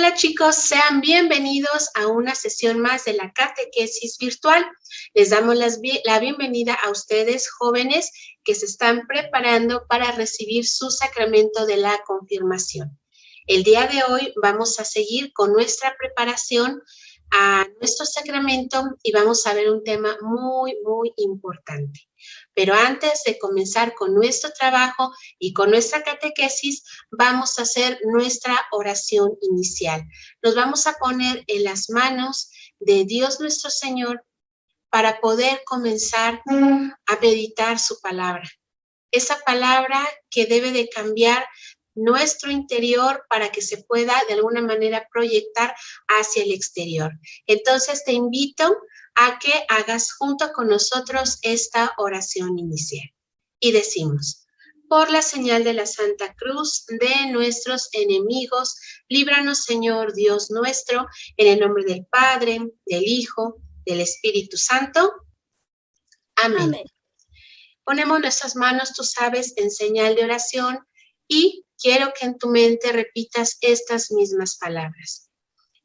Hola chicos, sean bienvenidos a una sesión más de la catequesis virtual. Les damos la bienvenida a ustedes, jóvenes, que se están preparando para recibir su sacramento de la confirmación. El día de hoy vamos a seguir con nuestra preparación a nuestro sacramento y vamos a ver un tema muy importante. Pero antes de comenzar con nuestro trabajo y con nuestra catequesis, vamos a hacer nuestra oración inicial. Nos vamos a poner en las manos de Dios nuestro Señor para poder comenzar a meditar su palabra. Esa palabra que debe de cambiar nuestro interior para que se pueda de alguna manera proyectar hacia el exterior. Entonces te invito a que hagas junto con nosotros esta oración inicial. Y decimos: por la señal de la Santa Cruz de nuestros enemigos, líbranos, Señor Dios nuestro, en el nombre del Padre, del Hijo, del Espíritu Santo. Amén. Amén. Ponemos nuestras manos, tú sabes, en señal de oración y quiero que en tu mente repitas estas mismas palabras.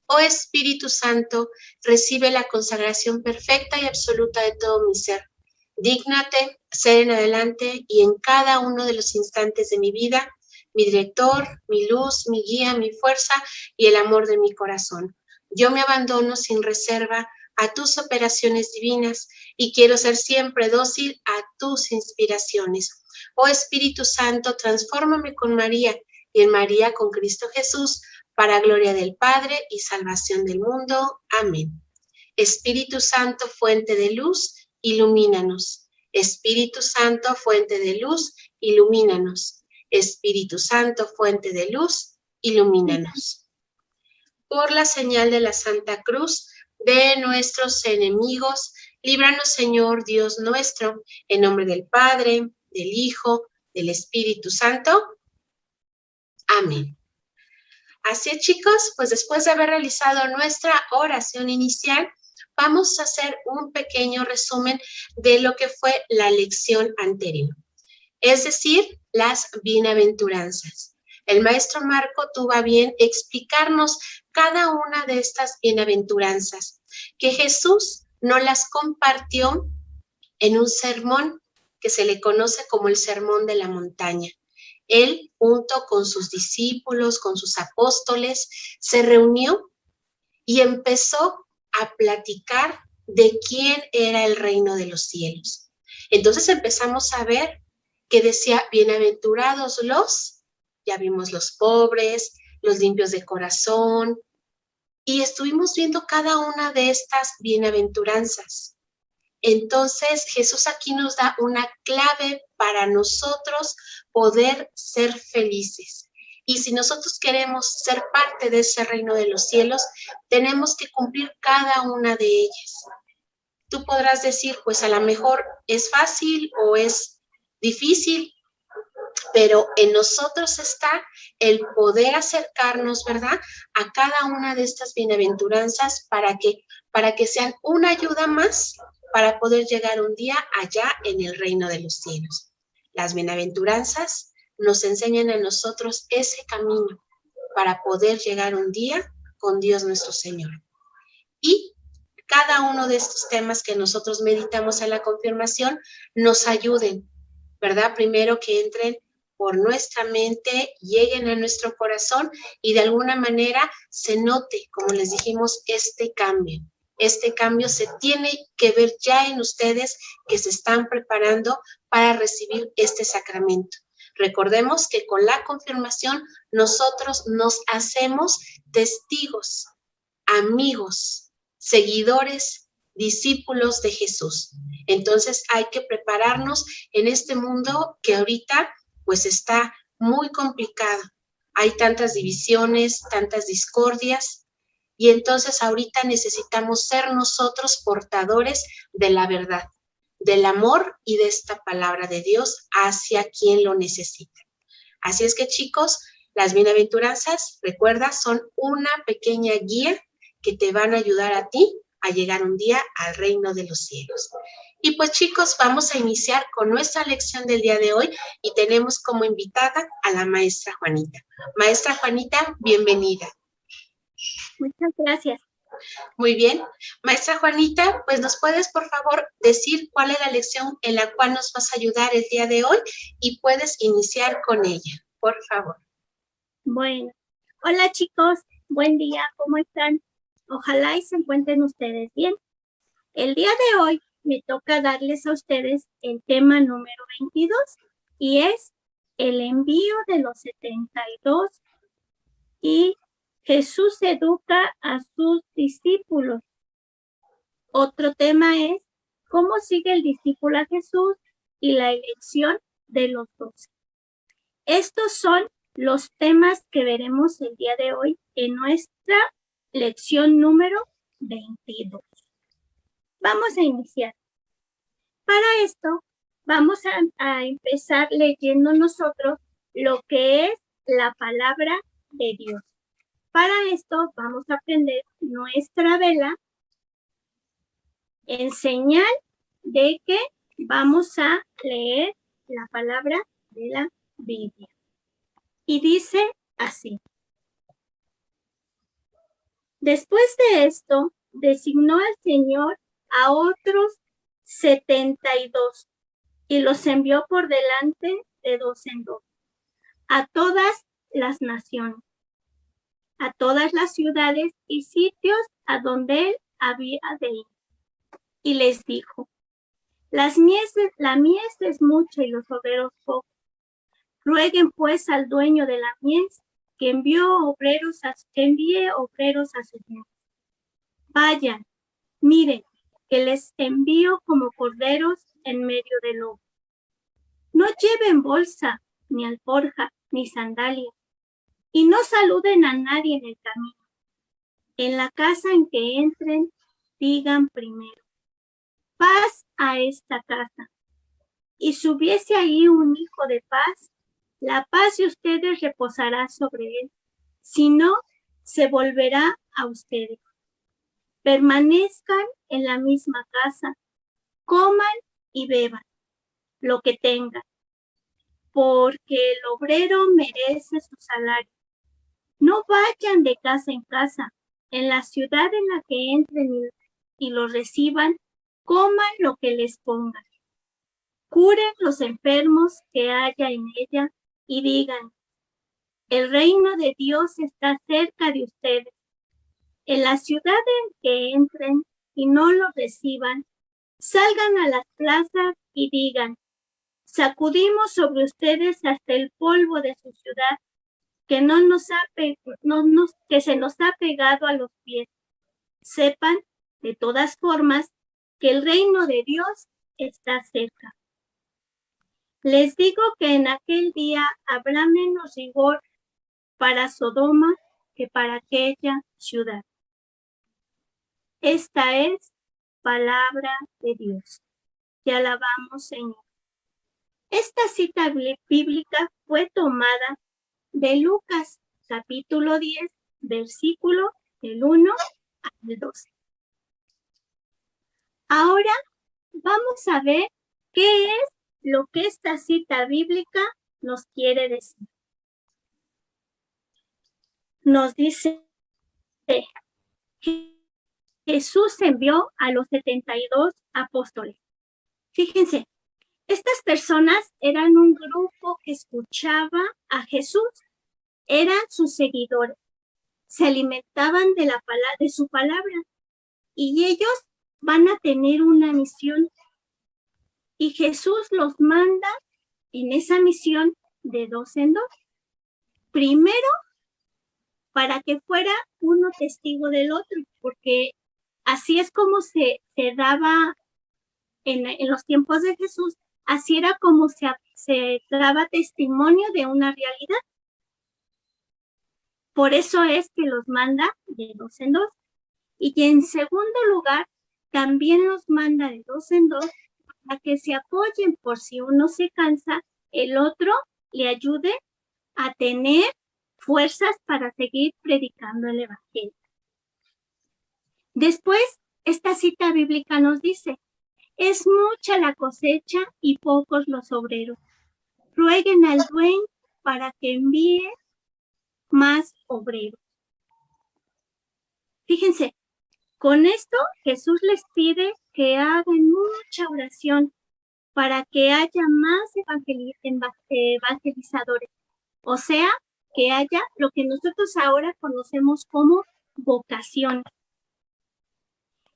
Oh Espíritu Santo, recibe la consagración perfecta y absoluta de todo mi ser. Dígnate ser en adelante y en cada uno de los instantes de mi vida, mi director, mi luz, mi guía, mi fuerza y el amor de mi corazón. Yo me abandono sin reserva a tus operaciones divinas y quiero ser siempre dócil a tus inspiraciones. Oh Espíritu Santo, transfórmame con María y en María con Cristo Jesús, para gloria del Padre y salvación del mundo. Amén. Espíritu Santo, fuente de luz, ilumínanos. Espíritu Santo, fuente de luz, ilumínanos. Espíritu Santo, fuente de luz, ilumínanos. Por la señal de la Santa Cruz de nuestros enemigos, líbranos, Señor Dios nuestro, en nombre del Padre, del Hijo, del Espíritu Santo. Amén. Así es, chicos, pues después de haber realizado nuestra oración inicial, vamos a hacer un pequeño resumen de lo que fue la lección anterior, es decir, las bienaventuranzas. El maestro Marco tuvo a bien explicarnos cada una de estas bienaventuranzas, que Jesús nos las compartió en un sermón que se le conoce como el Sermón de la Montaña. Él, junto con sus discípulos, con sus apóstoles, se reunió y empezó a platicar de quién era el reino de los cielos. Entonces empezamos a ver que decía: bienaventurados ya vimos los pobres, los limpios de corazón, y estuvimos viendo cada una de estas bienaventuranzas. Entonces Jesús aquí nos da una clave para nosotros poder ser felices. Y si nosotros queremos ser parte de ese reino de los cielos, tenemos que cumplir cada una de ellas. Tú podrás decir, pues a lo mejor es fácil o es difícil, pero en nosotros está el poder acercarnos, ¿verdad?, a cada una de estas bienaventuranzas para que sean una ayuda más para poder llegar un día allá en el reino de los cielos. Las bienaventuranzas nos enseñan a nosotros ese camino para poder llegar un día con Dios nuestro Señor. Y cada uno de estos temas que nosotros meditamos en la confirmación nos ayuden, ¿verdad? Primero que entren por nuestra mente, lleguen a nuestro corazón y de alguna manera se note, como les dijimos, este cambio. Este cambio se tiene que ver ya en ustedes que se están preparando para recibir este sacramento. Recordemos que con la confirmación nosotros nos hacemos testigos, amigos, seguidores, discípulos de Jesús. Entonces hay que prepararnos en este mundo que ahorita pues está muy complicado. Hay tantas divisiones, tantas discordias, y entonces ahorita necesitamos ser nosotros portadores de la verdad, del amor y de esta palabra de Dios hacia quien lo necesita. Así es que, chicos, las bienaventuranzas, recuerda, son una pequeña guía que te van a ayudar a ti a llegar un día al reino de los cielos. Y pues, chicos, vamos a iniciar con nuestra lección del día de hoy y tenemos como invitada a la maestra Juanita. Maestra Juanita, bienvenida. Muchas gracias. Muy bien. Maestra Juanita, pues nos puedes, por favor, decir cuál es la lección en la cual nos vas a ayudar el día de hoy y puedes iniciar con ella, por favor. Bueno, hola chicos, buen día, ¿cómo están? Ojalá y se encuentren ustedes bien. El día de hoy me toca darles a ustedes el tema número 22 y es el envío de los 72 y Jesús educa a sus discípulos. Otro tema es cómo sigue el discípulo a Jesús y la elección de los 12. Estos son los temas que veremos el día de hoy en nuestra lección número 22. Vamos a iniciar. Para esto, vamos a empezar leyendo nosotros lo que es la palabra de Dios. Para esto, vamos a prender nuestra vela en señal de que vamos a leer la palabra de la Biblia. Y dice así. Después de esto, designó al Señor a otros 72 y los envió por delante de dos en dos a todas las naciones, a todas las ciudades y sitios a donde él había de ir. Y les dijo, la mies es mucha y los obreros pocos. Rueguen pues al dueño de la mies que envíe obreros a su mies. Vayan, miren, que les envío como corderos en medio del lobo. No lleven bolsa, ni alforja, ni sandalia, y no saluden a nadie en el camino. En la casa en que entren, digan primero, paz a esta casa. Y si hubiese ahí un hijo de paz, la paz de ustedes reposará sobre él. Si no, se volverá a ustedes. Permanezcan en la misma casa, coman y beban lo que tengan, porque el obrero merece su salario. No vayan de casa en casa. En la ciudad en la que entren y los reciban, coman lo que les pongan. Curen los enfermos que haya en ella y digan, el reino de Dios está cerca de ustedes. En la ciudad en que entren y no los reciban, salgan a las plazas y digan, sacudimos sobre ustedes hasta el polvo de su ciudad, que que se nos ha pegado a los pies. Sepan, de todas formas, que el reino de Dios está cerca. Les digo que en aquel día habrá menos rigor para Sodoma que para aquella ciudad. Esta es palabra de Dios. Te alabamos, Señor. Esta cita bíblica fue tomada de Lucas, capítulo 10, versículo del 1 al 12. Ahora vamos a ver qué es lo que esta cita bíblica nos quiere decir. Nos dice que Jesús envió a los 72 apóstoles. Fíjense, estas personas eran un grupo que escuchaba a Jesús, eran sus seguidores, se alimentaban de su palabra y ellos van a tener una misión. Y Jesús los manda en esa misión de dos en dos. Primero, para que fuera uno testigo del otro, porque así es como se daba en los tiempos de Jesús, así era como se daba testimonio de una realidad. Por eso es que los manda de dos en dos. Y en segundo lugar, también los manda de dos en dos para que se apoyen por si uno se cansa, el otro le ayude a tener fuerzas para seguir predicando el evangelio. Después, esta cita bíblica nos dice, es mucha la cosecha y pocos los obreros. Rueguen al dueño para que envíe más obreros. Fíjense, con esto Jesús les pide que hagan mucha oración para que haya más evangelizadores. O sea, que haya lo que nosotros ahora conocemos como vocación.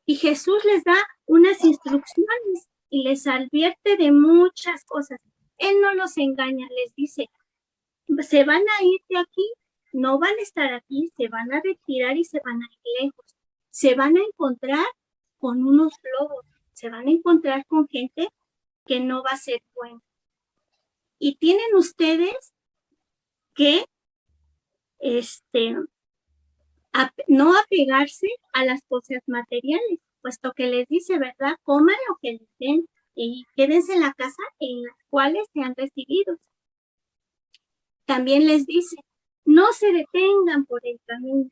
Y Jesús les da unas instrucciones y les advierte de muchas cosas. Él no los engaña, les dice, se van a ir de aquí, no van a estar aquí, se van a retirar y se van a ir lejos. Se van a encontrar con unos lobos, se van a encontrar con gente que no va a ser buena. Y tienen ustedes que no apegarse a las cosas materiales, puesto que les dice, ¿verdad? Coman lo que les den y quédense en la casa en las cuales sean recibidos. También les dice, no se detengan por el camino.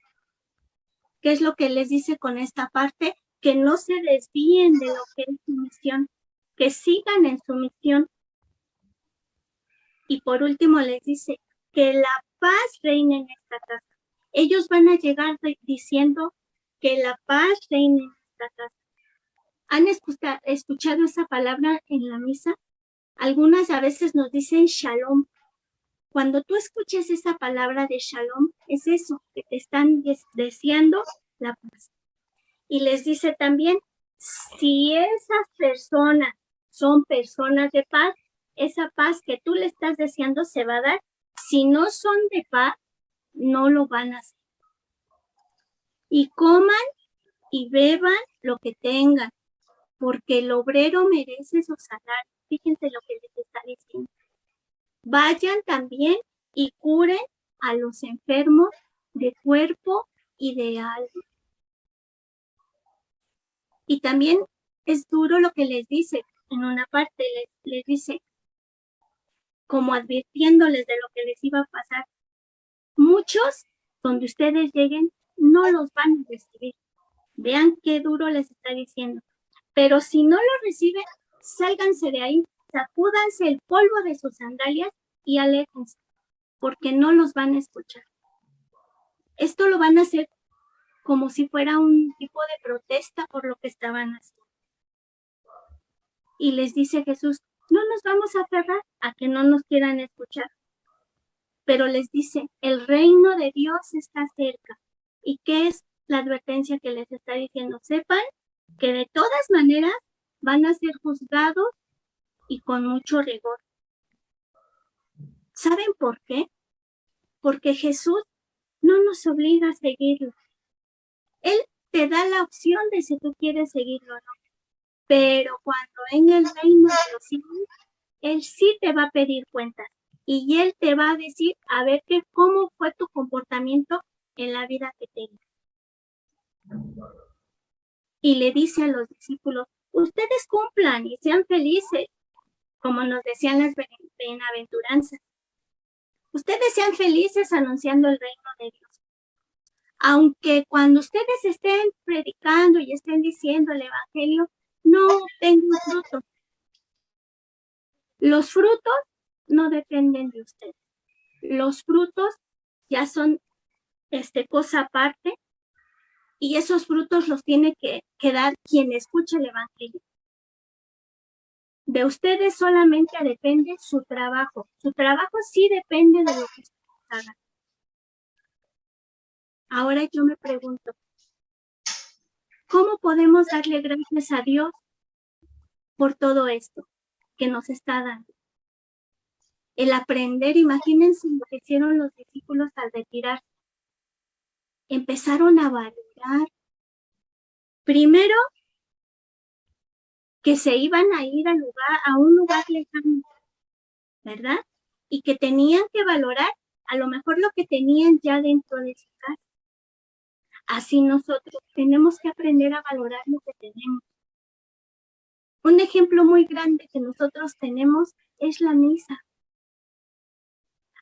¿Qué es lo que les dice con esta parte? Que no se desvíen de lo que es su misión, que sigan en su misión. Y por último les dice que la paz reine en esta casa. Ellos van a llegar diciendo que la paz reine en esta casa. ¿Han escuchado esa palabra en la misa? Algunas a veces nos dicen shalom. Cuando tú escuches esa palabra de shalom, es eso, que te están deseando la paz. Y les dice también, si esas personas son personas de paz, esa paz que tú le estás deseando se va a dar. Si no son de paz, no lo van a hacer. Y coman y beban lo que tengan, porque el obrero merece su salario. Fíjense lo que les está diciendo. Vayan también y curen a los enfermos de cuerpo y de alma. Y también es duro lo que les dice. En una parte les dice, como advirtiéndoles de lo que les iba a pasar. Muchos, donde ustedes lleguen, no los van a recibir. Vean qué duro les está diciendo. Pero si no lo reciben, sálganse de ahí, sacúdanse el polvo de sus sandalias y aléjense, porque no los van a escuchar. Esto lo van a hacer como si fuera un tipo de protesta por lo que estaban haciendo. Y les dice Jesús, no nos vamos a aferrar a que no nos quieran escuchar. Pero les dice, el reino de Dios está cerca. ¿Y qué es la advertencia que les está diciendo? Sepan que de todas maneras van a ser juzgados y con mucho rigor. ¿Saben por qué? Porque Jesús no nos obliga a seguirlo. Él te da la opción de si tú quieres seguirlo o no. Pero cuando en el reino de los cielos, Él sí te va a pedir cuentas. Y Él te va a decir, a ver cómo fue tu comportamiento en la vida que tenías. Y le dice a los discípulos, ustedes cumplan y sean felices, como nos decían las bienaventuranzas. Ustedes sean felices anunciando el reino de Dios. Aunque cuando ustedes estén predicando y estén diciendo el evangelio, no tengan fruto. Los frutos no dependen de ustedes. Los frutos ya son cosa aparte y esos frutos los tiene que dar quien escucha el evangelio. De ustedes solamente depende su trabajo. Su trabajo sí depende de lo que ustedes hagan. Ahora yo me pregunto, ¿cómo podemos darle gracias a Dios por todo esto que nos está dando? El aprender, imagínense lo que hicieron los discípulos al retirarse. Empezaron a valorar, primero, que se iban a ir a un lugar lejano, ¿verdad? Y que tenían que valorar a lo mejor lo que tenían ya dentro de su casa. Así nosotros tenemos que aprender a valorar lo que tenemos. Un ejemplo muy grande que nosotros tenemos es la misa.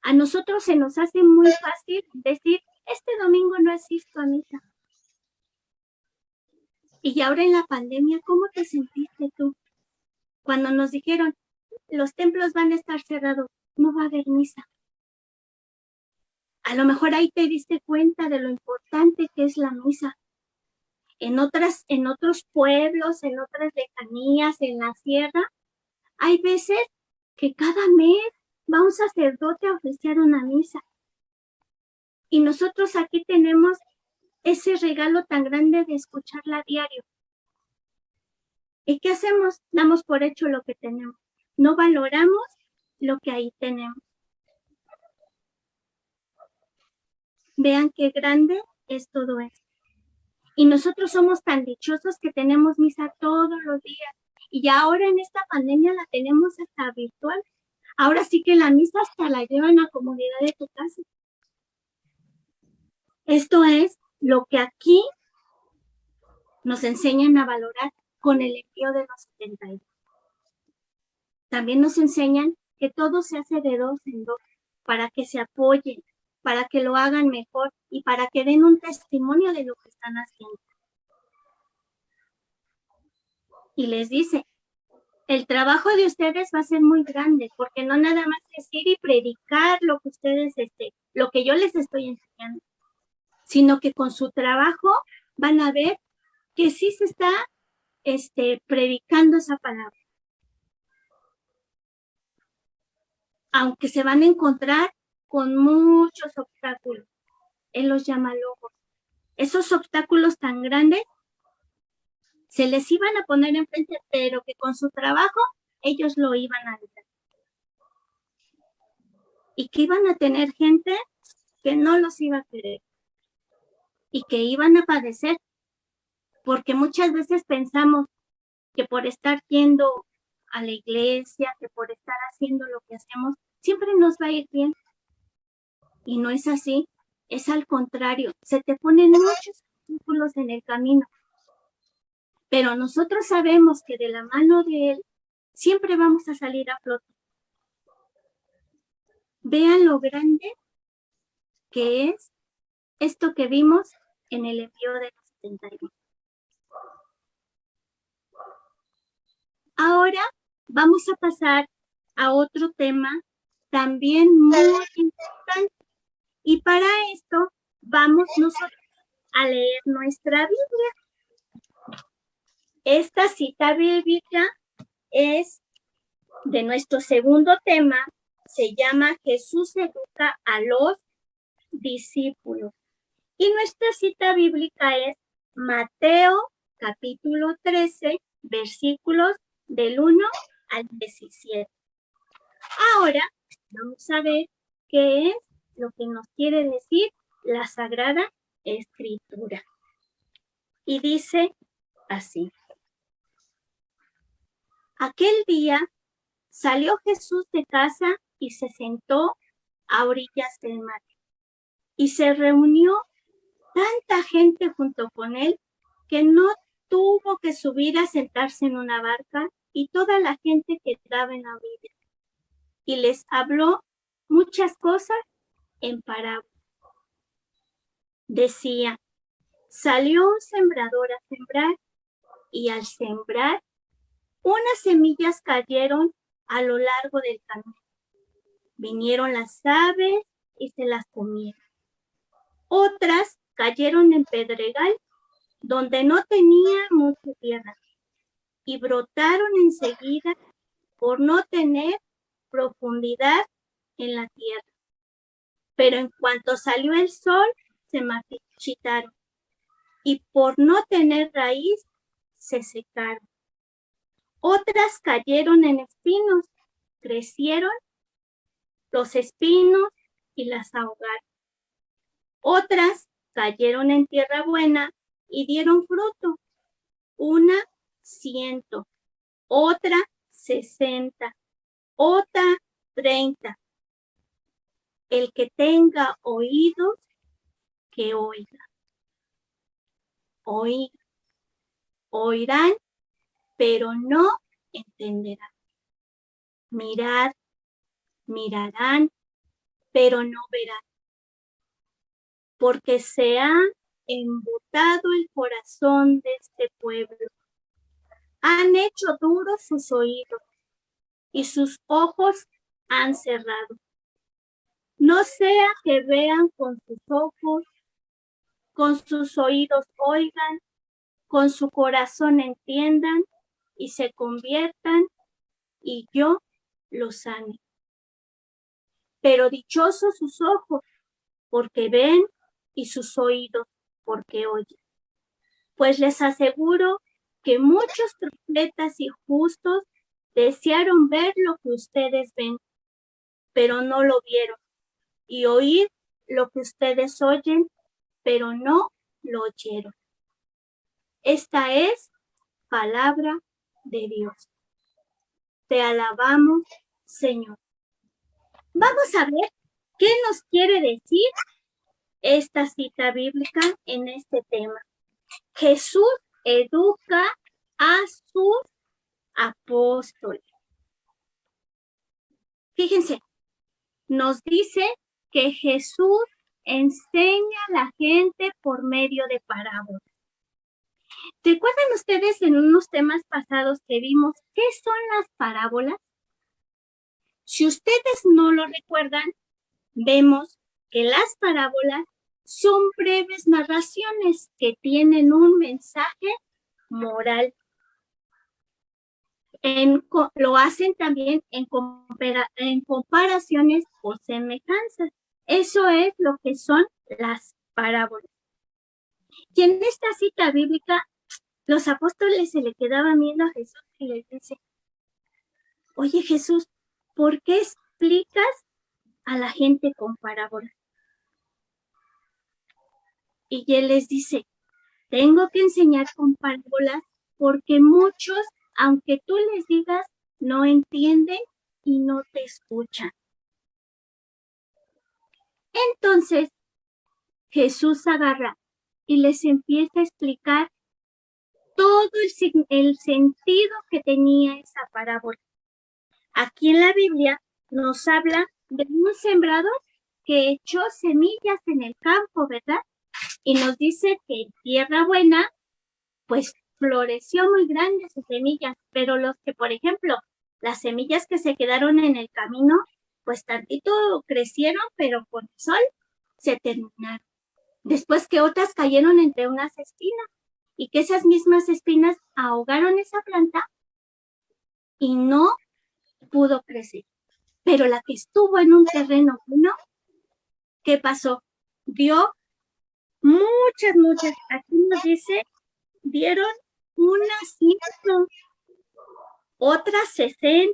A nosotros se nos hace muy fácil decir, este domingo no asisto a misa. Y ahora en la pandemia, ¿cómo te sentiste tú? Cuando nos dijeron, los templos van a estar cerrados, no va a haber misa. A lo mejor ahí te diste cuenta de lo importante que es la misa. en otros pueblos, en otras lejanías, en la sierra, hay veces que cada mes va un sacerdote a oficiar una misa. Y nosotros aquí tenemos ese regalo tan grande de escucharla a diario. ¿Y qué hacemos? Damos por hecho lo que tenemos. No valoramos lo que ahí tenemos. Vean qué grande es todo esto. Y nosotros somos tan dichosos que tenemos misa todos los días. Y ahora en esta pandemia la tenemos hasta virtual. Ahora sí que la misa hasta la llevan a la comodidad de tu casa. Esto es lo que aquí nos enseñan a valorar con el envío de los 72. También nos enseñan que todo se hace de dos en dos, para que se apoyen, para que lo hagan mejor y para que den un testimonio de lo que están haciendo. Y les dice, el trabajo de ustedes va a ser muy grande, porque no nada más decir y predicar lo que ustedes, lo que yo les estoy enseñando, sino que con su trabajo van a ver que sí se está predicando esa palabra. Aunque se van a encontrar con muchos obstáculos. Él los llama logros. Esos obstáculos tan grandes se les iban a poner enfrente, pero que con su trabajo ellos lo iban a evitar. Y que iban a tener gente que no los iba a querer. Y que iban a padecer. Porque muchas veces pensamos que por estar yendo a la iglesia, que por estar haciendo lo que hacemos, siempre nos va a ir bien. Y no es así, es al contrario, se te ponen muchos obstáculos en el camino. Pero nosotros sabemos que de la mano de Él siempre vamos a salir a flote. Vean lo grande que es esto que vimos en el envío de los 71. Ahora vamos a pasar a otro tema también muy importante. Y para esto vamos nosotros a leer nuestra Biblia. Esta cita bíblica es de nuestro segundo tema, se llama Jesús educa a los discípulos. Y nuestra cita bíblica es Mateo capítulo 13, versículos del 1 al 17. Ahora vamos a ver qué es lo que nos quiere decir la Sagrada Escritura. Y dice así. Aquel día salió Jesús de casa y se sentó a orillas del mar. Y se reunió tanta gente junto con él que no tuvo que subir a sentarse en una barca, y toda la gente quedaba en la orilla. Y les habló muchas cosas en parábolas. Decía, salió un sembrador a sembrar, y al sembrar, unas semillas cayeron a lo largo del camino. Vinieron las aves y se las comieron. Otras cayeron en pedregal, donde no tenía mucha tierra, y brotaron enseguida por no tener profundidad en la tierra. Pero en cuanto salió el sol, se marchitaron, y por no tener raíz, se secaron. Otras cayeron en espinos, crecieron los espinos y las ahogaron. Otras cayeron en tierra buena y dieron fruto, una 100, otra 60, otra 30. El que tenga oídos, que oiga. Oirán, pero no entenderán. Mirarán, pero no verán. Porque se ha embotado el corazón de este pueblo. Han hecho duros sus oídos y sus ojos han cerrado. No sea que vean con sus ojos, con sus oídos oigan con su corazón entiendan y se conviertan y yo los sane. Pero dichosos sus ojos, porque ven, y sus oídos, porque oyen. Pues les aseguro que muchos profetas y justos desearon ver lo que ustedes ven, pero no lo vieron, y oír lo que ustedes oyen, pero no lo oyeron. Esta es palabra de Dios. Te alabamos, Señor. Vamos a ver qué nos quiere decir esta cita bíblica en este tema. Jesús educa a sus apóstoles. Fíjense, nos dice que Jesús enseña a la gente por medio de parábolas. ¿Recuerdan ustedes en unos temas pasados que vimos qué son las parábolas? Si ustedes no lo recuerdan, vemos que las parábolas son breves narraciones que tienen un mensaje moral. Lo hacen también en comparaciones o semejanzas. Eso es lo que son las parábolas. Y en esta cita bíblica, los apóstoles se le quedaban viendo a Jesús y les dice, oye Jesús, ¿por qué explicas a la gente con parábolas? Y él les dice, tengo que enseñar con parábolas porque muchos, aunque tú les digas, no entienden y no te escuchan. Entonces, Jesús agarra y les empieza a explicar todo el sentido que tenía esa parábola. Aquí en la Biblia nos habla de un sembrador que echó semillas en el campo, ¿verdad? Y nos dice que en tierra buena, pues floreció muy grande sus semillas, pero los que, por ejemplo, las semillas que se quedaron en el camino, pues tantito crecieron, pero con el sol se terminaron. Después que otras cayeron entre unas espinas y que esas mismas espinas ahogaron esa planta y no pudo crecer. Pero la que estuvo en un terreno bueno, ¿qué pasó? Dio muchas, aquí nos dice, dieron unas 100, otras 60,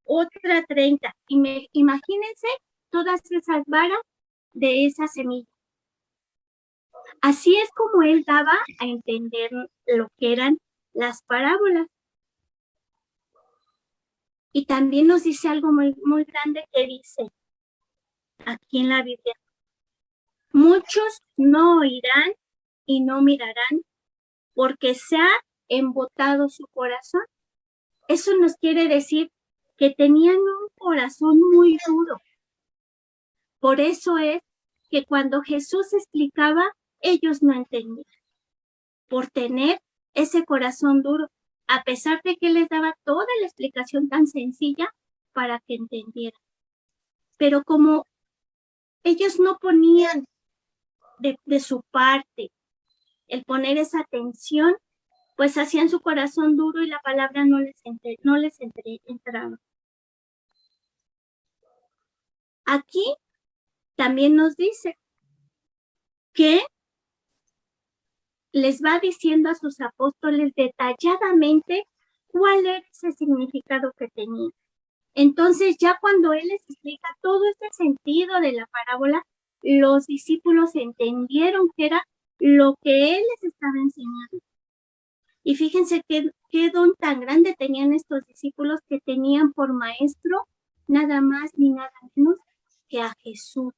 otra 30. Y imagínense todas esas varas de esa semilla. Así es como él daba a entender lo que eran las parábolas. Y también nos dice algo muy grande que dice aquí en la Biblia. Muchos no oirán y no mirarán porque se ha embotado su corazón. Eso nos quiere decir que tenían un corazón muy duro. Por eso es que cuando Jesús explicaba, ellos no entendían. Por tener ese corazón duro, a pesar de que les daba toda la explicación tan sencilla para que entendieran. Pero como ellos no ponían de su parte el poner esa atención, pues hacían su corazón duro y la palabra no les entraba. Aquí también nos dice que les va diciendo a sus apóstoles detalladamente cuál era ese significado que tenía. Entonces, ya cuando él les explica todo este sentido de la parábola, los discípulos entendieron que era lo que él les estaba enseñando. Y fíjense qué don tan grande tenían estos discípulos que tenían por maestro nada más ni nada menos que a Jesús.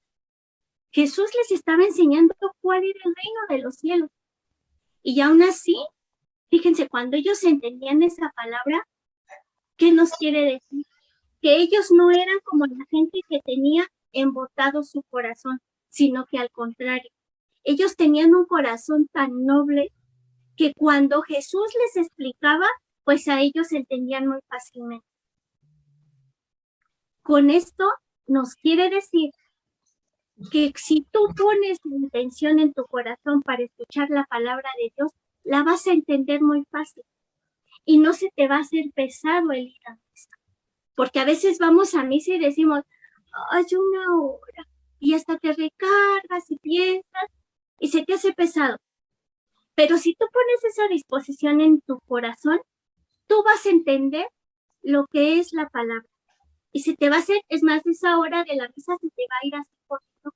Jesús les estaba enseñando cuál era el reino de los cielos. Y aún así, fíjense, cuando ellos entendían esa palabra, ¿qué nos quiere decir? Que ellos no eran como la gente que tenía embotado su corazón, sino que al contrario, ellos tenían un corazón tan noble que cuando Jesús les explicaba, pues a ellos entendían muy fácilmente. Con esto nos quiere decir que si tú pones la intención en tu corazón para escuchar la palabra de Dios, la vas a entender muy fácil y no se te va a hacer pesado el ir a misa. Porque a veces vamos a misa y decimos, ay, 1 hora, y hasta te recargas y piensas y se te hace pesado. Pero si tú pones esa disposición en tu corazón, tú vas a entender lo que es la palabra. Y se te va a hacer, es más, esa hora de la misa se te va a ir así corriendo.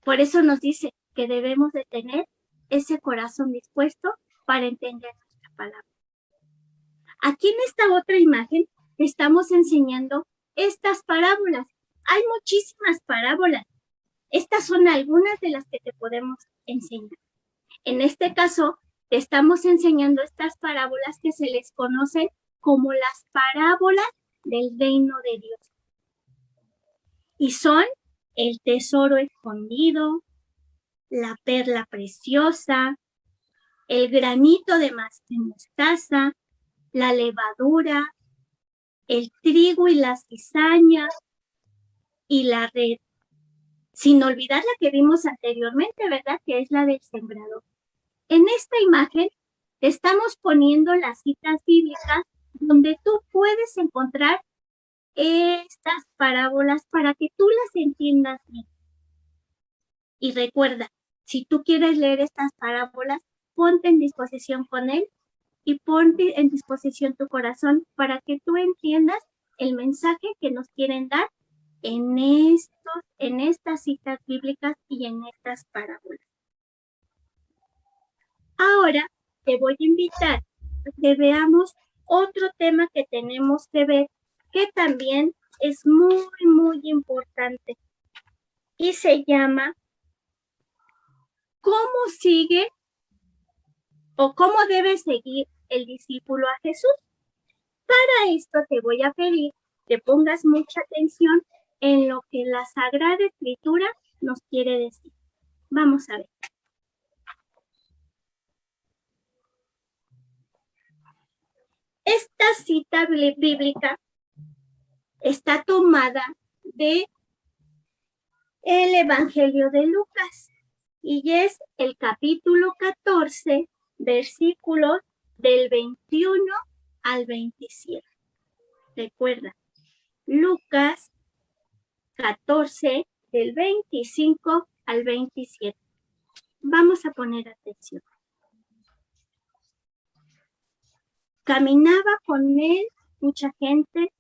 Por eso nos dice que debemos de tener ese corazón dispuesto para entender nuestra palabra. Aquí en esta otra imagen estamos enseñando estas parábolas. Hay muchísimas parábolas. Estas son algunas de las que te podemos enseñar. En este caso, te estamos enseñando estas parábolas que se les conocen como las parábolas del reino de Dios. Y son el tesoro escondido, la perla preciosa, el granito de mostaza, la levadura, el trigo y la cizaña y la red. Sin olvidar la que vimos anteriormente, ¿verdad? Que es la del sembrador. En esta imagen estamos poniendo las citas bíblicas donde tú puedes encontrar estas parábolas para que tú las entiendas bien. Y recuerda, si tú quieres leer estas parábolas, ponte en disposición con él y ponte en disposición tu corazón para que tú entiendas el mensaje que nos quieren dar en estas citas bíblicas y en estas parábolas. Ahora te voy a invitar a que veamos otro tema que tenemos que ver, que también es muy, muy importante y se llama ¿cómo sigue o cómo debe seguir el discípulo a Jesús? Para esto te voy a pedir que pongas mucha atención en lo que la Sagrada Escritura nos quiere decir. Vamos a ver. Esta cita bíblica está tomada de el Evangelio de Lucas y es el capítulo 14, versículos del 21 al 27. Recuerda, Lucas 14, del 25 al 27. Vamos a poner atención. Caminaba con él mucha gente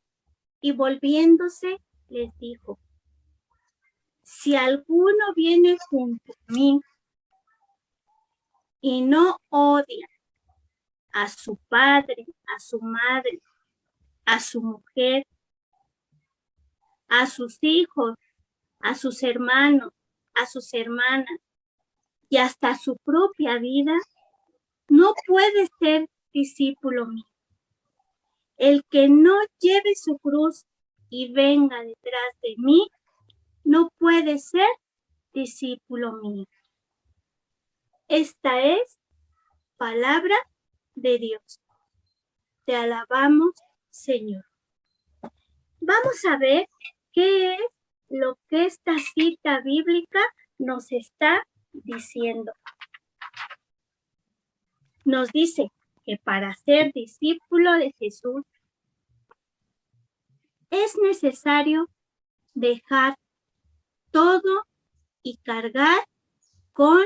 y volviéndose les dijo, si alguno viene junto a mí y no odia a su padre, a su madre, a su mujer, a sus hijos, a sus hermanos, a sus hermanas y hasta a su propia vida, no puede ser discípulo mío. El que no lleve su cruz y venga detrás de mí, no puede ser discípulo mío. Esta es palabra de Dios. Te alabamos, Señor. Vamos a ver qué es lo que esta cita bíblica nos está diciendo. Nos dice que para ser discípulo de Jesús es necesario dejar todo y cargar con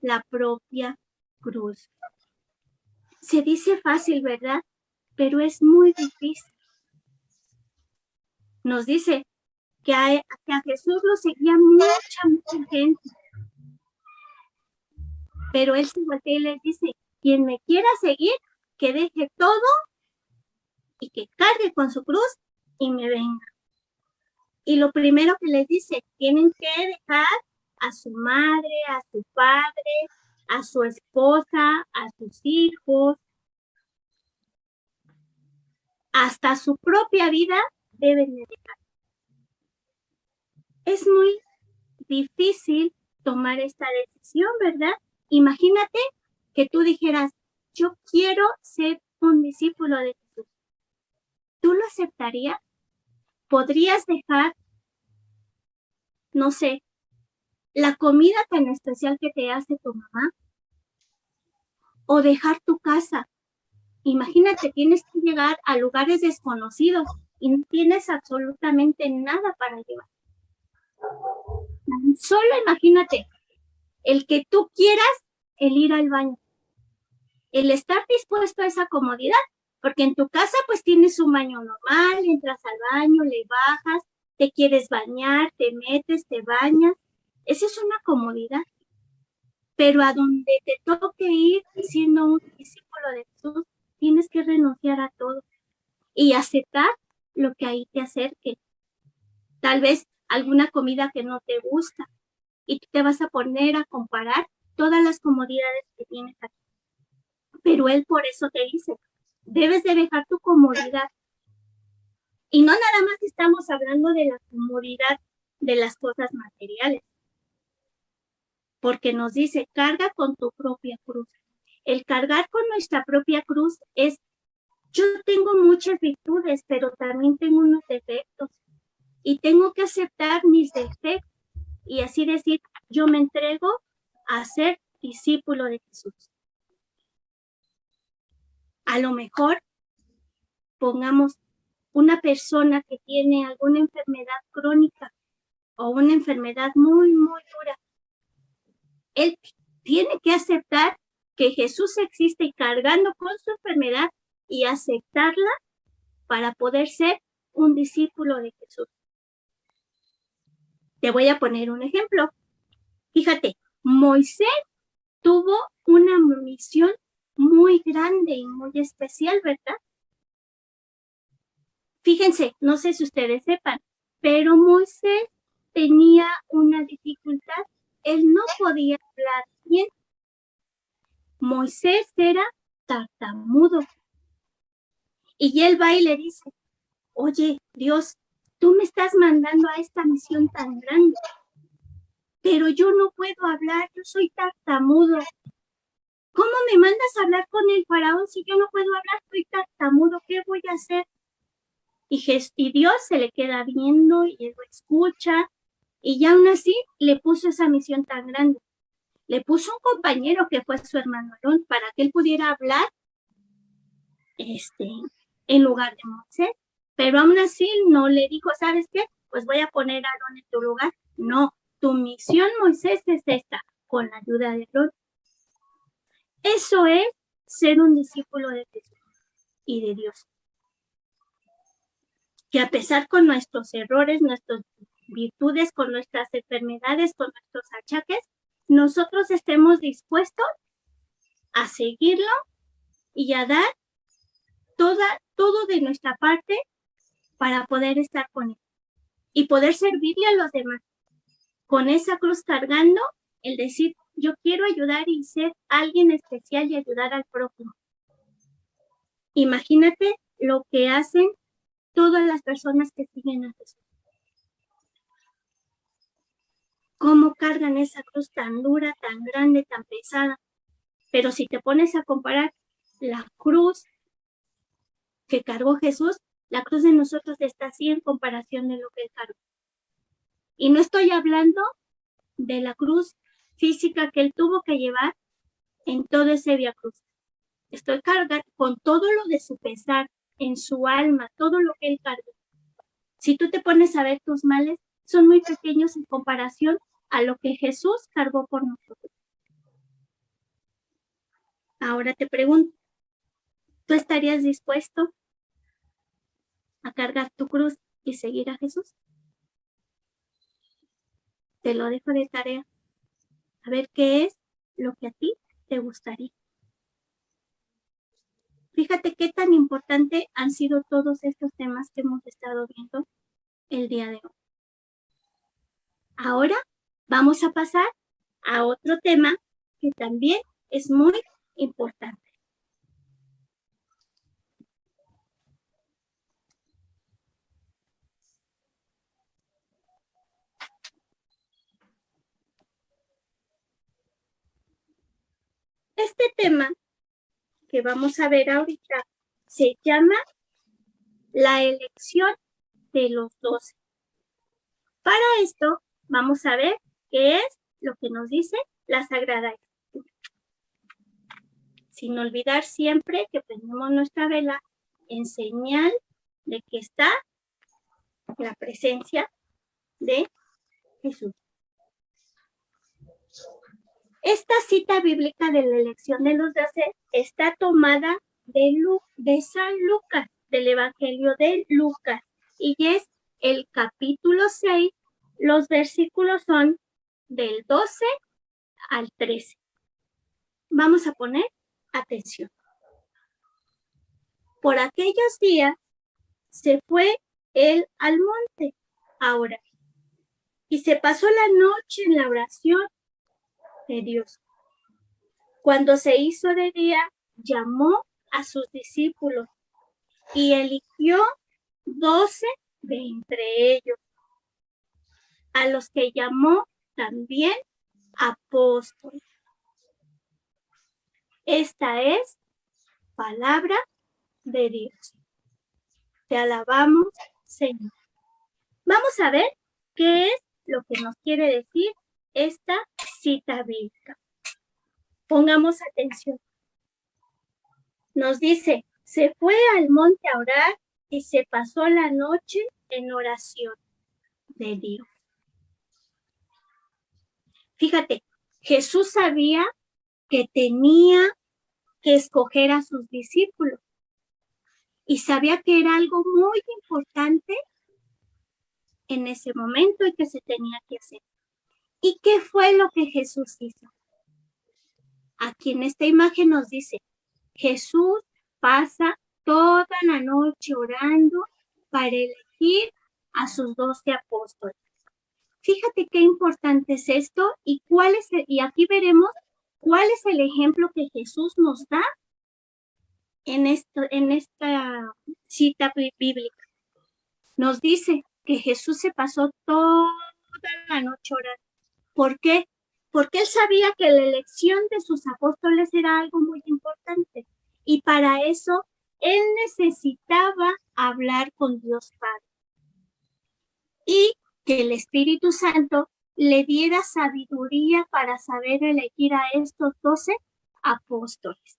la propia cruz. Se dice fácil, ¿verdad? Pero es muy difícil. Nos dice que a Jesús lo seguía mucha gente. Pero él se voltea y les dice, quien me quiera seguir, que deje todo y que cargue con su cruz y me venga. Y lo primero que les dice, tienen que dejar a su madre, a su padre, a su esposa, a sus hijos, hasta su propia vida deben de dejar. Es muy difícil tomar esta decisión, ¿verdad? Imagínate que tú dijeras, yo quiero ser un discípulo de Jesús. ¿Tú lo aceptarías? ¿Podrías dejar, no sé, la comida tan especial que te hace tu mamá? O dejar tu casa. Imagínate, tienes que llegar a lugares desconocidos y no tienes absolutamente nada para llevar. Solo imagínate, el que tú quieras, el ir al baño, el estar dispuesto a esa comodidad, porque en tu casa pues tienes un baño normal, entras al baño, le bajas, te quieres bañar, te metes, te bañas, esa es una comodidad. Pero a donde te toque ir siendo un discípulo de Jesús, tienes que renunciar a todo y aceptar lo que ahí te acerque. Tal vez alguna comida que no te gusta y tú te vas a poner a comparar todas las comodidades que tienes aquí. Pero Él por eso te dice, debes de dejar tu comodidad. Y no nada más estamos hablando de la comodidad de las cosas materiales, porque nos dice, carga con tu propia cruz. El cargar con nuestra propia cruz es, yo tengo muchas virtudes, pero también tengo unos defectos. Y tengo que aceptar mis defectos y así decir, yo me entrego a ser discípulo de Jesús. A lo mejor pongamos una persona que tiene alguna enfermedad crónica o una enfermedad muy, muy dura. Él tiene que aceptar que Jesús existe y cargando con su enfermedad y aceptarla para poder ser un discípulo de Jesús. Te voy a poner un ejemplo. Fíjate, Moisés tuvo una misión muy grande y muy especial, ¿verdad? Fíjense, no sé si ustedes sepan, pero Moisés tenía una dificultad. Él no podía hablar bien. Moisés era tartamudo. Y él va y le dice, oye, Dios, tú me estás mandando a esta misión tan grande, pero yo no puedo hablar, yo soy tartamudo. ¿Cómo me mandas a hablar con el faraón si yo no puedo hablar? Soy tartamudo, ¿qué voy a hacer? Y Dios se le queda viendo y él lo escucha y ya aún así le puso esa misión tan grande. Le puso un compañero que fue su hermano Aarón para que él pudiera hablar en lugar de Moisés. Pero aún así no le dijo, ¿sabes qué? Pues voy a poner a Aarón en tu lugar. No, tu misión, Moisés, es esta, con la ayuda de Aarón. Eso es ser un discípulo de Jesús y de Dios. Que a pesar con nuestros errores, nuestras virtudes, con nuestras enfermedades, con nuestros achaques, nosotros estemos dispuestos a seguirlo y a dar todo de nuestra parte para poder estar con él y poder servirle a los demás. Con esa cruz cargando, el decir, yo quiero ayudar y ser alguien especial y ayudar al prójimo. Imagínate lo que hacen todas las personas que siguen a Jesús. Cómo cargan esa cruz tan dura, tan grande, tan pesada. Pero si te pones a comparar la cruz que cargó Jesús, la cruz de nosotros está así en comparación de lo que él cargó. Y no estoy hablando de la cruz física que él tuvo que llevar en todo ese Vía Cruz. Estoy cargando con todo lo de su pesar, en su alma, todo lo que él cargó. Si tú te pones a ver tus males, son muy pequeños en comparación a lo que Jesús cargó por nosotros. Ahora te pregunto, ¿tú estarías dispuesto a cargar tu cruz y seguir a Jesús? Te lo dejo de tarea. A ver qué es lo que a ti te gustaría. Fíjate qué tan importante han sido todos estos temas que hemos estado viendo el día de hoy. Ahora vamos a pasar a otro tema que también es muy importante. Este tema que vamos a ver ahorita se llama la elección de los 12. Para esto vamos a ver qué es lo que nos dice la Sagrada Escritura. sin olvidar siempre que prendemos nuestra vela en señal de que está la presencia de Jesús. Esta cita bíblica de la elección de los 12 está tomada de San Lucas, del Evangelio de Lucas, y es el capítulo 6, los versículos son del 12 al 13. Vamos a poner atención. Por aquellos días se fue él al monte a orar y se pasó la noche en la oración de Dios. Cuando se hizo de día, llamó a sus discípulos y eligió 12 de entre ellos, a los que llamó también apóstoles. Esta es palabra de Dios. Te alabamos, Señor. Vamos a ver qué es lo que nos quiere decir esta cita bíblica. Pongamos atención. Nos dice, se fue al monte a orar y se pasó la noche en oración de Dios. Fíjate, Jesús sabía que tenía que escoger a sus discípulos y sabía que era algo muy importante en ese momento y que se tenía que hacer. ¿Y qué fue lo que Jesús hizo? Aquí en esta imagen nos dice, Jesús pasa toda la noche orando para elegir a sus 12 apóstoles. Fíjate qué importante es esto y y aquí veremos cuál es el ejemplo que Jesús nos da en esta cita bíblica. Nos dice que Jesús se pasó toda la noche orando. ¿Por qué? Porque él sabía que la elección de sus apóstoles era algo muy importante y para eso él necesitaba hablar con Dios Padre y que el Espíritu Santo le diera sabiduría para saber elegir a estos 12 apóstoles.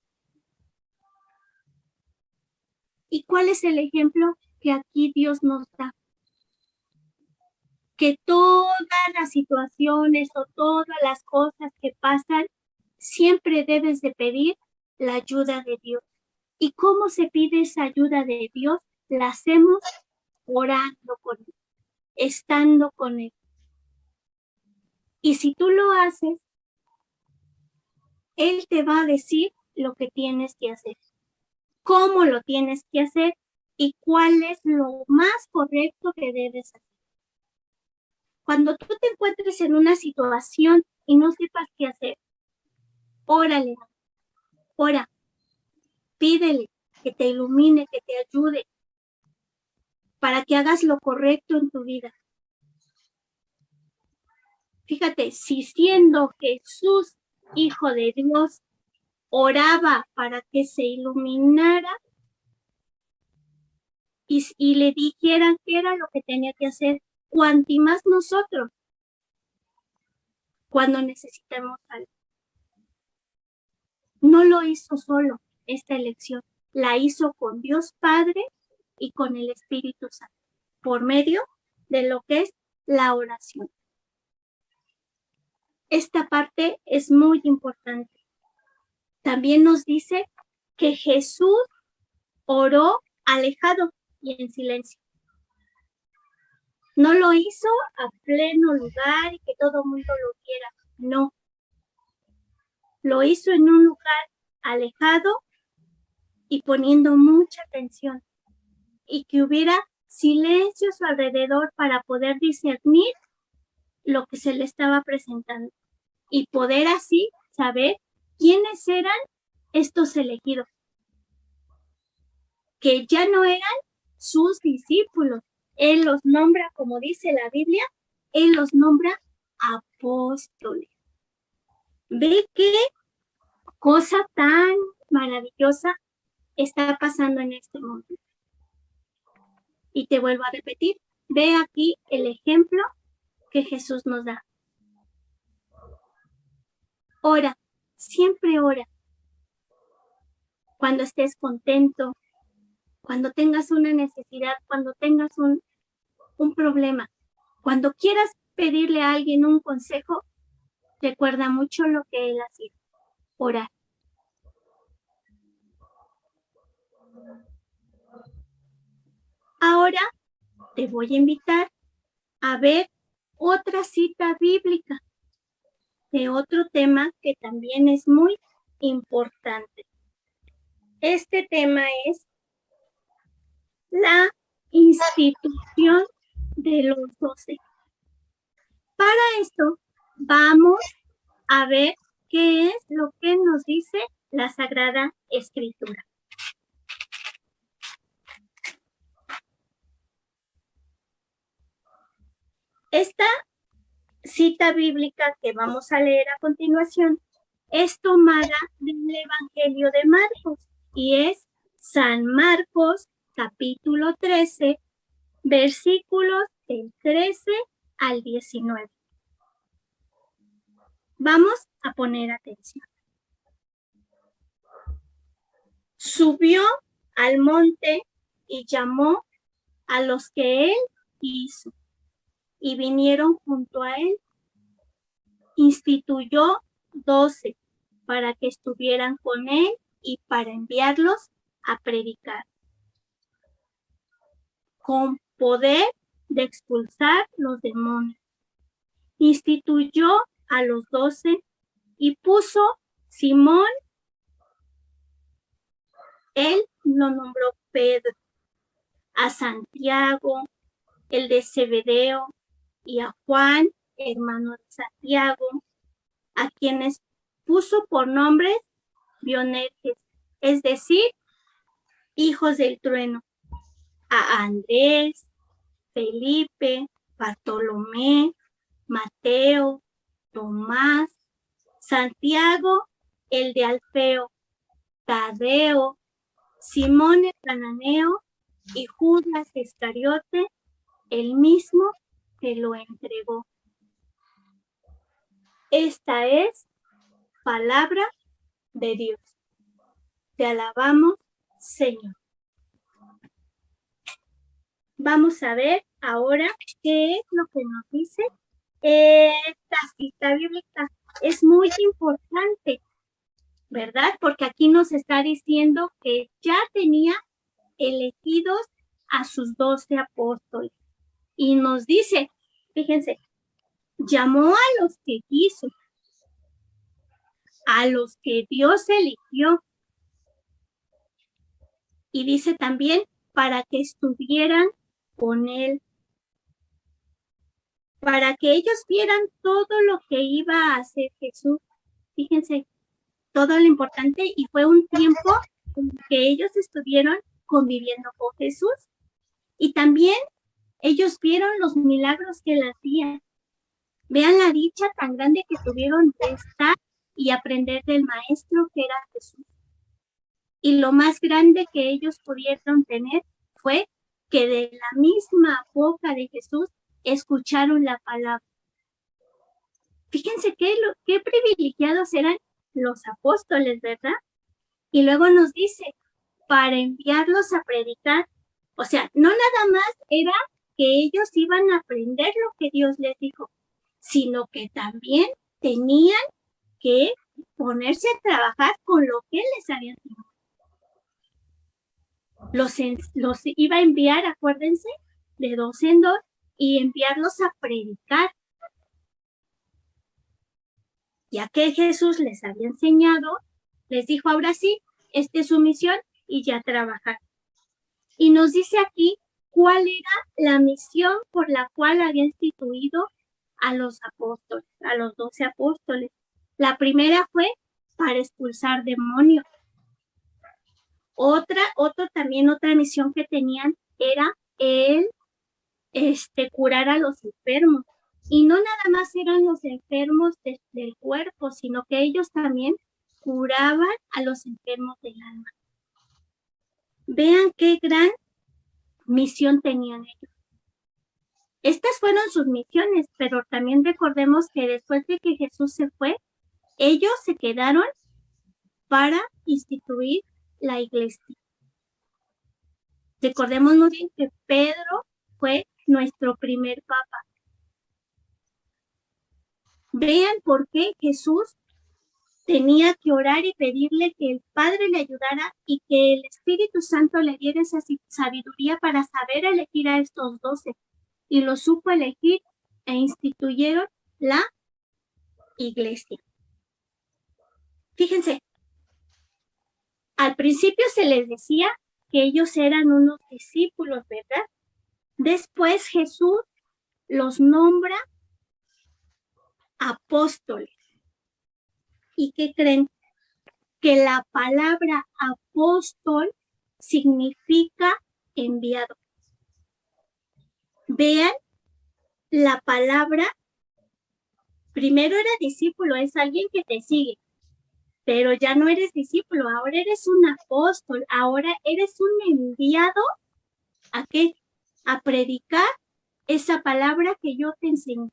¿Y cuál es el ejemplo que aquí Dios nos da? Que todas las situaciones o todas las cosas que pasan, siempre debes de pedir la ayuda de Dios. ¿Y cómo se pide esa ayuda de Dios? La hacemos orando con Él, estando con Él. Y si tú lo haces, Él te va a decir lo que tienes que hacer, cómo lo tienes que hacer y cuál es lo más correcto que debes hacer. Cuando tú te encuentres en una situación y no sepas qué hacer, órale, ora, pídele que te ilumine, que te ayude para que hagas lo correcto en tu vida. Fíjate, si siendo Jesús, Hijo de Dios, oraba para que se iluminara y le dijeran qué era lo que tenía que hacer, cuanti más nosotros cuando necesitamos algo. No lo hizo solo esta elección, la hizo con Dios Padre y con el Espíritu Santo, por medio de lo que es la oración. Esta parte es muy importante. También nos dice que Jesús oró alejado y en silencio. No lo hizo a pleno lugar y que todo el mundo lo viera, no. Lo hizo en un lugar alejado y poniendo mucha atención y que hubiera silencio a su alrededor para poder discernir lo que se le estaba presentando y poder así saber quiénes eran estos elegidos, que ya no eran sus discípulos. Él los nombra, como dice la Biblia, Él los nombra apóstoles. Ve qué cosa tan maravillosa está pasando en este mundo. Y te vuelvo a repetir, ve aquí el ejemplo que Jesús nos da. Ora, siempre ora. cuando estés contento, cuando tengas una necesidad, cuando tengas un problema, cuando quieras pedirle a alguien un consejo, recuerda mucho lo que él hacía, orar. Ahora te voy a invitar a ver otra cita bíblica de otro tema que también es muy importante. Este tema es la institución de los 12. Para esto vamos a ver qué es lo que nos dice la Sagrada Escritura. Esta cita bíblica que vamos a leer a continuación es tomada del Evangelio de Marcos y es San Marcos capítulo 13, versículos del 13 al 19. Vamos a poner atención. Subió al monte y llamó a los que él hizo y vinieron junto a él. Instituyó 12 para que estuvieran con él y para enviarlos a predicar, con poder de expulsar los demonios. Instituyó a los 12 y puso Simón, él lo nombró Pedro, a Santiago, el de Zebedeo, y a Juan, hermano de Santiago, a quienes puso por nombres Boanerges, es decir, hijos del trueno, a Andrés, Felipe, Bartolomé, Mateo, Tomás, Santiago, el de Alfeo, Tadeo, Simón el cananeo y Judas Iscariote, el mismo que lo entregó. Esta es palabra de Dios. Te alabamos, Señor. Vamos a ver ahora qué es lo que nos dice esta cita bíblica. Es muy importante, ¿verdad? Porque aquí nos está diciendo que ya tenía elegidos a sus 12 apóstoles. Y nos dice, fíjense, llamó a los que quiso, a los que Dios eligió. Y dice también, para que estuvieran con él, para que ellos vieran todo lo que iba a hacer Jesús. Fíjense, todo lo importante, y fue un tiempo en que ellos estuvieron conviviendo con Jesús. Y también ellos vieron los milagros que él hacía. Vean la dicha tan grande que tuvieron de estar y aprender del maestro que era Jesús. Y lo más grande que ellos pudieron tener fue que de la misma boca de Jesús escucharon la palabra. Fíjense qué privilegiados eran los apóstoles, ¿verdad? Y luego nos dice, para enviarlos a predicar. O sea, no nada más era que ellos iban a aprender lo que Dios les dijo, sino que también tenían que ponerse a trabajar con lo que les había dicho. Los iba a enviar, acuérdense, de 2 en 2 y enviarlos a predicar. Ya que Jesús les había enseñado, les dijo, ahora sí, esta es su misión y ya trabajar. Y nos dice aquí cuál era la misión por la cual había instituido a los apóstoles, a los 12 apóstoles. La primera fue para expulsar demonios. Otra misión que tenían era curar a los enfermos. Y no nada más eran los enfermos del cuerpo, sino que ellos también curaban a los enfermos del alma. Vean qué gran misión tenían ellos. Estas fueron sus misiones, pero también recordemos que después de que Jesús se fue, ellos se quedaron para instituir la iglesia. Recordemos muy bien que Pedro fue nuestro primer papa. Vean por qué Jesús tenía que orar y pedirle que el Padre le ayudara y que el Espíritu Santo le diera esa sabiduría para saber elegir a estos 12. Y lo supo elegir e instituyeron la iglesia. Fíjense, al principio se les decía que ellos eran unos discípulos, ¿verdad? Después Jesús los nombra apóstoles. ¿Y qué creen? Que la palabra apóstol significa enviado. Vean, la palabra, primero era discípulo, es alguien que te sigue, pero ya no eres discípulo, ahora eres un apóstol, ahora eres un enviado ¿a qué? A predicar esa palabra que yo te enseño.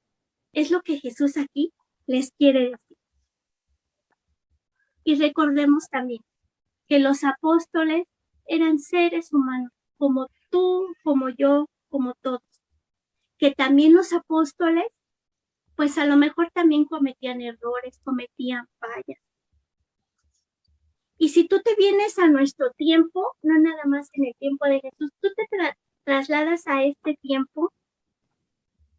Es lo que Jesús aquí les quiere decir. Y recordemos también que los apóstoles eran seres humanos, como tú, como yo, como todos. Que también los apóstoles, pues a lo mejor también cometían errores, cometían fallas. Y si tú te vienes a nuestro tiempo, no nada más en el tiempo de Jesús, tú te trasladas a este tiempo,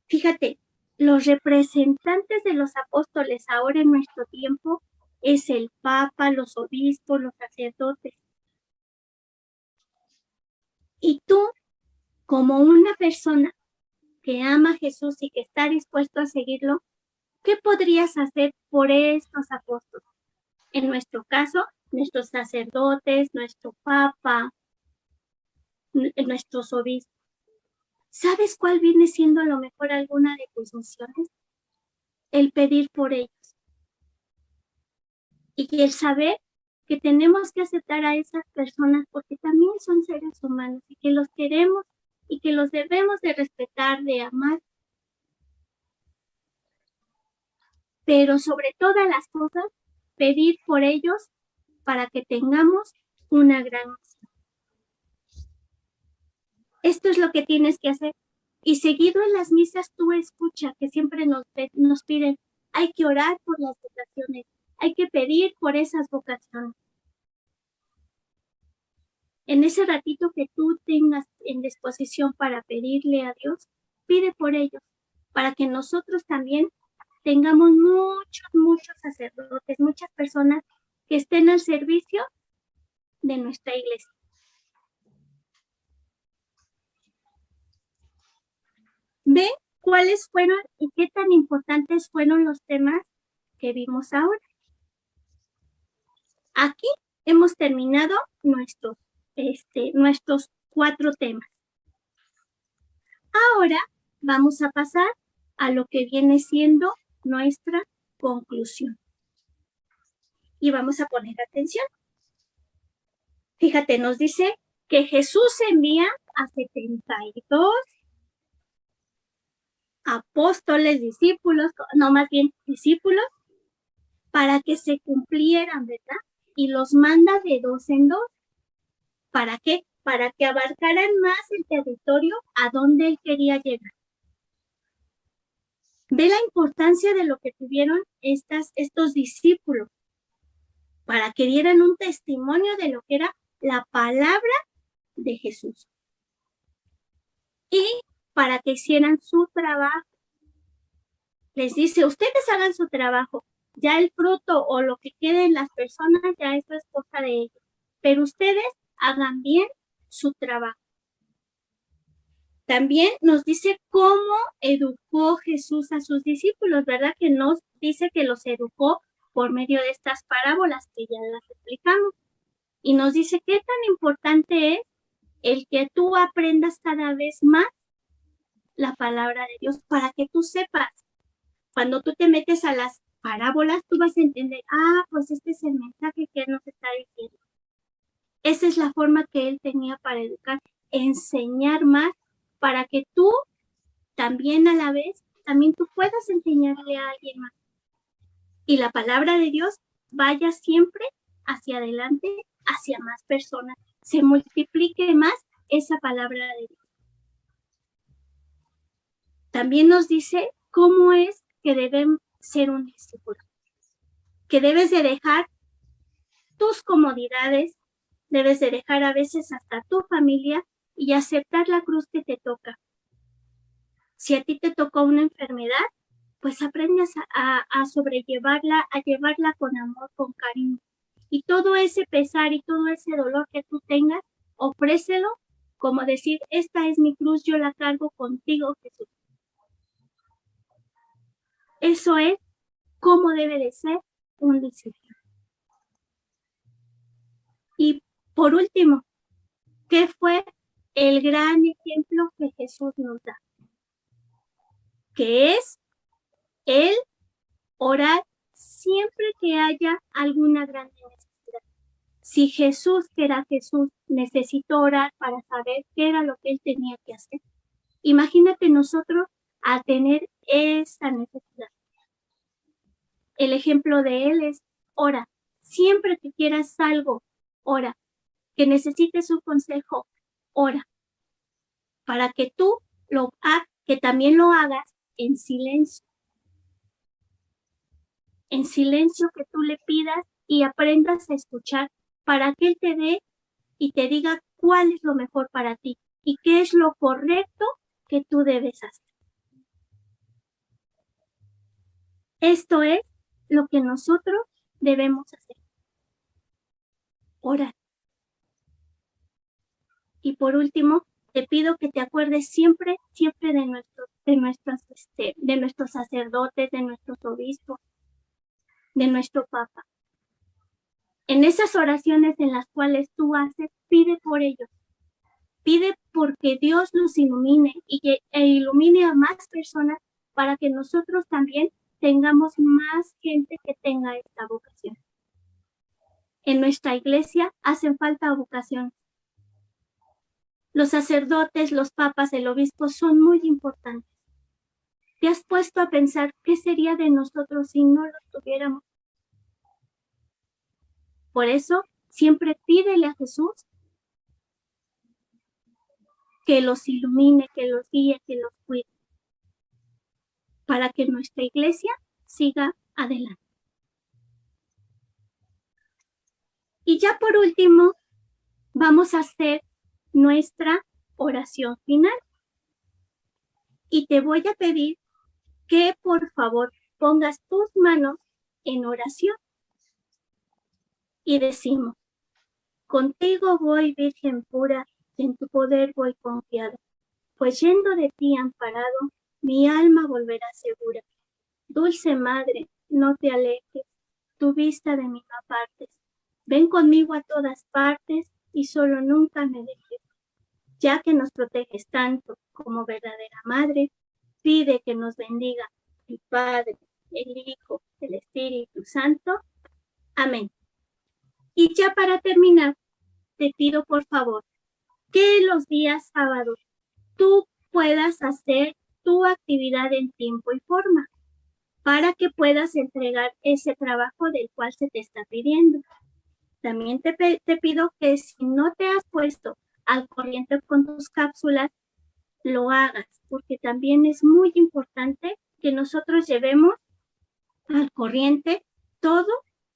fíjate, los representantes de los apóstoles ahora en nuestro tiempo es el Papa, los obispos, los sacerdotes. Y tú, como una persona que ama a Jesús y que está dispuesto a seguirlo, ¿qué podrías hacer por estos apóstoles? En nuestro caso, nuestros sacerdotes, nuestro Papa, nuestros obispos. ¿Sabes cuál viene siendo a lo mejor alguna de tus misiones? El pedir por ellos. Y el saber que tenemos que aceptar a esas personas porque también son seres humanos y que los queremos y que los debemos de respetar, de amar. Pero sobre todas las cosas, pedir por ellos para que tengamos una gran misión. Esto es lo que tienes que hacer. Y seguido en las misas tú escucha que siempre nos piden, hay que orar por las vocaciones, hay que pedir por esas vocaciones. En ese ratito que tú tengas en disposición para pedirle a Dios, pide por ellos, para que nosotros también tengamos muchos sacerdotes, muchas personas que estén al servicio de nuestra iglesia. Ve cuáles fueron y qué tan importantes fueron los temas que vimos ahora. Aquí hemos terminado nuestros 4 temas. Ahora vamos a pasar a lo que viene siendo nuestra conclusión. Y vamos a poner atención. Fíjate, nos dice que Jesús envía a 72 apóstoles, discípulos, no más bien discípulos, para que se cumplieran, ¿verdad? Y los manda de 2 en 2. ¿Para qué? Para que abarcaran más el territorio a donde él quería llegar. Ve la importancia de lo que tuvieron estos discípulos, para que dieran un testimonio de lo que era la palabra de Jesús. Y para que hicieran su trabajo. Les dice, ustedes hagan su trabajo. Ya el fruto o lo que quede en las personas, ya eso es cosa de ellos. Pero ustedes hagan bien su trabajo. También nos dice cómo educó Jesús a sus discípulos, ¿verdad? Que nos dice que los educó por medio de estas parábolas que ya las explicamos. Y nos dice qué tan importante es el que tú aprendas cada vez más la palabra de Dios para que tú sepas. Cuando tú te metes a las parábolas, tú vas a entender, pues este es el mensaje que Él nos está diciendo. Esa es la forma que Él tenía para educar, enseñar más, para que tú también a la vez, también tú puedas enseñarle a alguien más. Y la palabra de Dios vaya siempre hacia adelante hacia más personas, se multiplique más esa palabra de Dios. También nos dice cómo es que deben ser un discípulo, que debes de dejar tus comodidades, debes de dejar a veces hasta tu familia y aceptar la cruz que te toca. Si a ti te tocó una enfermedad, pues aprendas a sobrellevarla, a llevarla con amor, con cariño. Y todo ese pesar y todo ese dolor que tú tengas, ofrécelo como decir, esta es mi cruz, yo la cargo contigo, Jesús. Eso es cómo debe de ser un discípulo. Y por último, ¿qué fue el gran ejemplo que Jesús nos da? Que es el orar siempre que haya alguna gran necesidad. Si Jesús, que era Jesús, necesitó orar para saber qué era lo que él tenía que hacer, imagínate nosotros a tener esa necesidad. El ejemplo de él es ora. Siempre que quieras algo, ora. Que necesites un consejo, ora. Para que tú que también lo hagas en silencio. En silencio, que tú le pidas y aprendas a escuchar para que él te dé y te diga cuál es lo mejor para ti y qué es lo correcto que tú debes hacer. Esto es lo que nosotros debemos hacer. Orar. Y por último, te pido que te acuerdes siempre de nuestros sacerdotes, de nuestros obispos, de nuestro Papa. En esas oraciones en las cuales tú haces, pide por ellos. Pide porque Dios nos ilumine e ilumine a más personas para que nosotros también tengamos más gente que tenga esta vocación. En nuestra iglesia hacen falta vocaciones. Los sacerdotes, los papas, el obispo son muy importantes. ¿Te has puesto a pensar qué sería de nosotros si no los tuviéramos? Por eso, siempre pídele a Jesús que los ilumine, que los guíe, que los cuide, para que nuestra iglesia siga adelante. Y ya por último, vamos a hacer nuestra oración final. Y te voy a pedir que por favor pongas tus manos en oración. Y decimos, contigo voy, Virgen pura, en tu poder voy confiado, pues yendo de ti amparado, mi alma volverá segura. Dulce Madre, no te alejes, tu vista de mí no apartes. Ven conmigo a todas partes y solo nunca me dejes. Ya que nos proteges tanto como verdadera Madre, pide que nos bendiga el Padre, el Hijo, el Espíritu Santo. Amén. Y ya para terminar, te pido por favor que los días sábados tú puedas hacer tu actividad en tiempo y forma para que puedas entregar ese trabajo del cual se te está pidiendo. También te pido que si no te has puesto al corriente con tus cápsulas, lo hagas, porque también es muy importante que nosotros llevemos al corriente todo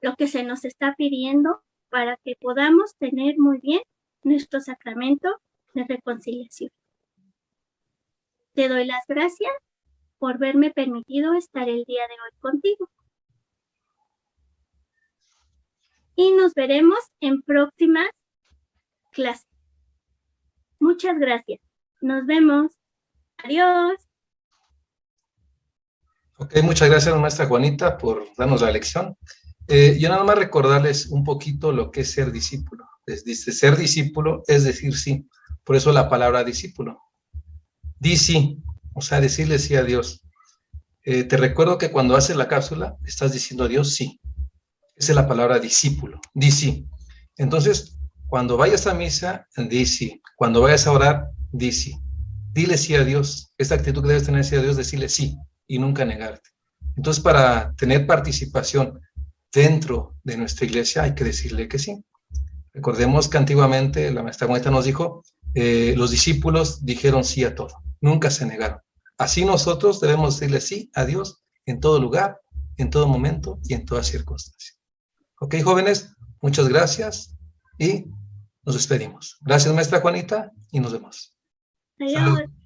lo que se nos está pidiendo para que podamos tener muy bien nuestro sacramento de reconciliación. Te doy las gracias por verme permitido estar el día de hoy contigo. Y nos veremos en próximas clases. Muchas gracias. Nos vemos. Adiós. Ok, muchas gracias, maestra Juanita, por darnos la lección. Yo nada más recordarles un poquito lo que es ser discípulo. Dice, ser discípulo es decir sí. Por eso la palabra discípulo. Di sí, o sea, decirle sí a Dios. Te recuerdo que cuando haces la cápsula, estás diciendo a Dios sí. Esa es la palabra discípulo. Di sí. Entonces, cuando vayas a misa, di sí. Cuando vayas a orar, di sí. Dile sí a Dios. Esta actitud que debes tener hacia Dios, decirle sí y nunca negarte. Entonces, para tener participación dentro de nuestra iglesia, hay que decirle que sí. Recordemos que antiguamente la maestra Juanita nos dijo, los discípulos dijeron sí a todo, nunca se negaron. Así nosotros debemos decirle sí a Dios en todo lugar, en todo momento y en toda circunstancia. Ok, jóvenes, muchas gracias y nos despedimos. Gracias, maestra Juanita, y nos vemos. Adiós. Salud.